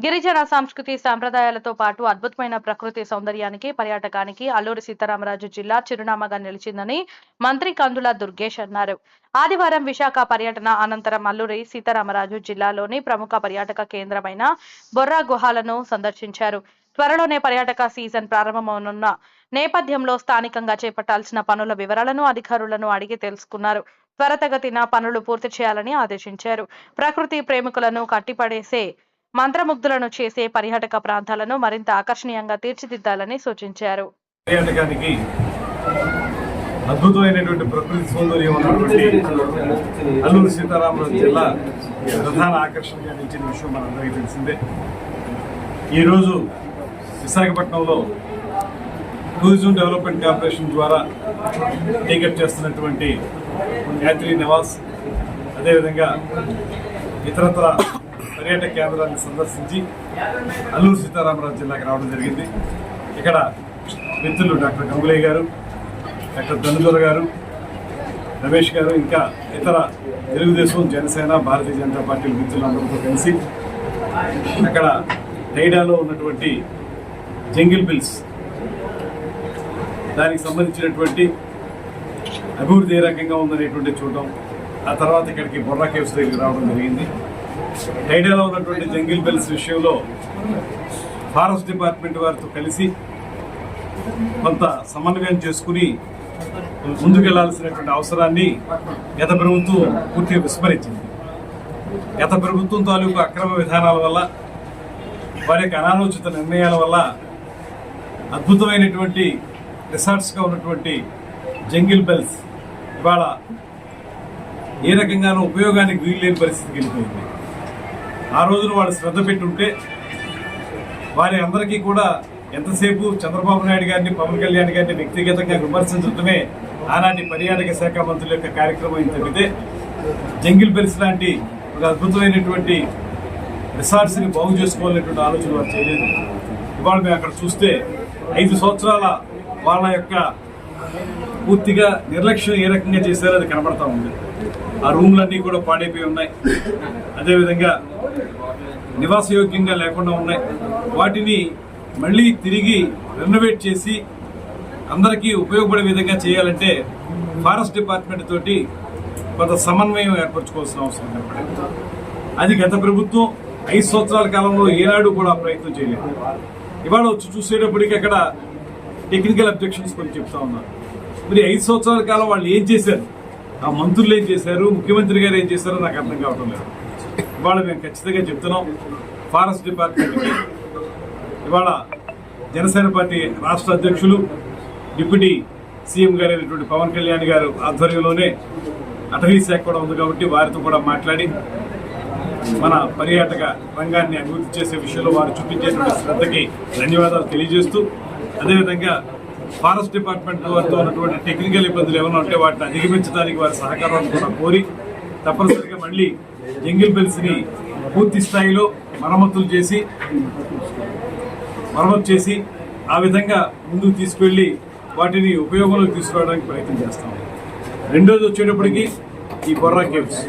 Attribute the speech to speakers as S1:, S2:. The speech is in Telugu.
S1: గిరిజన సంస్కృతి సంప్రదాయాలతో పాటు అద్భుతమైన ప్రకృతి సౌందర్యానికి పర్యాటకానికి అల్లూరి సీతారామరాజు జిల్లా చిరునామాగా నిలిచిందని మంత్రి కందుల దుర్గేష్ అన్నారు. ఆదివారం విశాఖ పర్యటన అనంతరం అల్లూరి సీతారామరాజు జిల్లాలోని ప్రముఖ పర్యాటక కేంద్రమైన బొర్రా గుహాలను సందర్శించారు. త్వరలోనే పర్యాటక సీజన్ ప్రారంభమవనున్న నేపథ్యంలో స్థానికంగా చేపట్టాల్సిన పనుల వివరాలను అధికారులను అడిగి తెలుసుకున్నారు. త్వరితగతిన పనులు పూర్తి చేయాలని ఆదేశించారు. ప్రకృతి ప్రేమికులను కట్టిపడేసే మంత్రముగ్ధులను చేసే పర్యాటక ప్రాంతాలను మరింత ఆకర్షణీయంగా తీర్చిదిద్దాలని సూచించారు.
S2: పర్యాటకానికి అద్భుతమైనటువంటి ప్రకృతి సౌందర్యం ఉన్నటువంటి అల్లూరి సీతారామరాజు జిల్లా ప్రధాన ఆకర్షణగా నిలిచిన విషయం మనందరికీ తెలిసిందే. ఈరోజు విశాఖపట్నంలో టూరిజం డెవలప్మెంట్ కార్పొరేషన్ ద్వారా టేకప్ చేస్తున్నటువంటి యాత్రి నివాస్, అదేవిధంగా ఇతరత్ర పర్యాటక కేంద్రాన్ని సందర్శించి అల్లూరి సీతారామరాజు జిల్లాకి రావడం జరిగింది. ఇక్కడ మిత్రులు డాక్టర్ గంగులయ్య గారు, డాక్టర్ ధనుజుల గారు, రమేష్ గారు, ఇంకా ఇతర తెలుగుదేశం, జనసేన, భారతీయ జనతా పార్టీ మిత్రులందరితో కలిసి అక్కడ టైడాలో ఉన్నటువంటి జంగిల్ బిల్స్ దానికి సంబంధించినటువంటి అభివృద్ధి ఏ రకంగా ఉందనేటువంటి చూడడం, ఆ తర్వాత ఇక్కడికి బొర్రా కేవ్స్ దగ్గరికి రావడం జరిగింది. టైడాలో ఉన్నటువంటి జంగిల్ బిల్స్ విషయంలో ఫారెస్ట్ డిపార్ట్మెంట్ వారితో కలిసి కొంత సమన్వయం చేసుకుని ముందుకెళ్లాల్సినటువంటి అవసరాన్ని గత ప్రభుత్వం పూర్తిగా విస్మరించింది. గత ప్రభుత్వం తాలూకు అక్రమ విధానాల వల్ల, వారి యొక్క అనాలోచిత నిర్ణయాల వల్ల అద్భుతమైనటువంటి రిసార్ట్స్గా ఉన్నటువంటి జంగిల్ బెల్స్ ఇవాళ ఏ రకంగానూ ఉపయోగానికి వీల్లేని పరిస్థితికి వెళ్ళిపోయింది. ఆ రోజున వాళ్ళు శ్రద్ధ పెట్టుంటే వారి అందరికీ కూడా ఎంతసేపు చంద్రబాబు నాయుడు గారిని, పవన్ కళ్యాణ్ గారిని వ్యక్తిగతంగా విమర్శించడమే ఆనాటి పర్యాటక శాఖ మంత్రుల యొక్క కార్యక్రమం తప్పితే జంగిల్ బెల్స్ లాంటి ఒక అద్భుతమైనటువంటి రిసార్ట్స్ని బాగు చేసుకోవాలనేటువంటి ఆలోచన వారు చేయలేదు. ఇవాళ మేము అక్కడ చూస్తే 5 సంవత్సరాల వాళ్ళ యొక్క పూర్తిగా నిర్లక్ష్యం ఏ రకంగా చేశారో అది కనబడతా ఉంది. ఆ రూమ్లన్నీ కూడా పాడైపోయి ఉన్నాయి, అదేవిధంగా నివాసయోగ్యంగా లేకుండా ఉన్నాయి. వాటిని మళ్ళీ తిరిగి రెనోవేట్ చేసి అందరికీ ఉపయోగపడే విధంగా చేయాలంటే ఫారెస్ట్ డిపార్ట్మెంట్ తోటి కొంత సమన్వయం ఏర్పరచుకోవాల్సిన అవసరం కనపడింది. అది గత ప్రభుత్వం 5 సంవత్సరాల కాలంలో ఏనాడు కూడా ప్రయత్నం చేయలేదు. ఇవాళ వచ్చి చూసేటప్పటికి అక్కడ టెక్నికల్ అబ్జెక్షన్స్ కొన్ని చెప్తా ఉన్నారు. మరి 5 సంవత్సరాల కాలం వాళ్ళు ఏం చేశారు, ఆ మంత్రులు ఏం చేశారు, ముఖ్యమంత్రి గారు ఏం చేశారో నాకు అర్థం కావడం లేదు. ఇవాళ మేము ఖచ్చితంగా చెప్తున్నాం, ఫారెస్ట్ డిపార్ట్మెంట్కి ఇవాళ జనసేన పార్టీ రాష్ట్ర అధ్యక్షులు, డిప్యూటీ సీఎం గారు అయినటువంటి పవన్ కళ్యాణ్ గారు ఆధ్వర్యంలోనే అటవీ శాఖ కూడా ఉంది కాబట్టి వారితో కూడా మాట్లాడి మన పర్యాటక రంగాన్ని అభివృద్ధి చేసే విషయంలో వారు చూపించేటువంటి శ్రద్ధకి ధన్యవాదాలు తెలియజేస్తూ, అదేవిధంగా ఫారెస్ట్ డిపార్ట్మెంట్ వారితో ఉన్నటువంటి టెక్నికల్ ఇబ్బందులు ఏమైనా ఉంటే వాటిని అధిగమించడానికి వారి సహకారాన్ని కూడా కోరి తప్పనిసరిగా మళ్ళీ జంగిల్ బెల్స్ని పూర్తి స్థాయిలో మరమ్మతు చేసి ఆ విధంగా ముందుకు తీసుకువెళ్ళి వాటిని ఉపయోగంలోకి తీసుకురావడానికి ప్రయత్నం చేస్తాం. రెండోది వచ్చేటప్పటికి ఈ బొర్రా కేవ్స్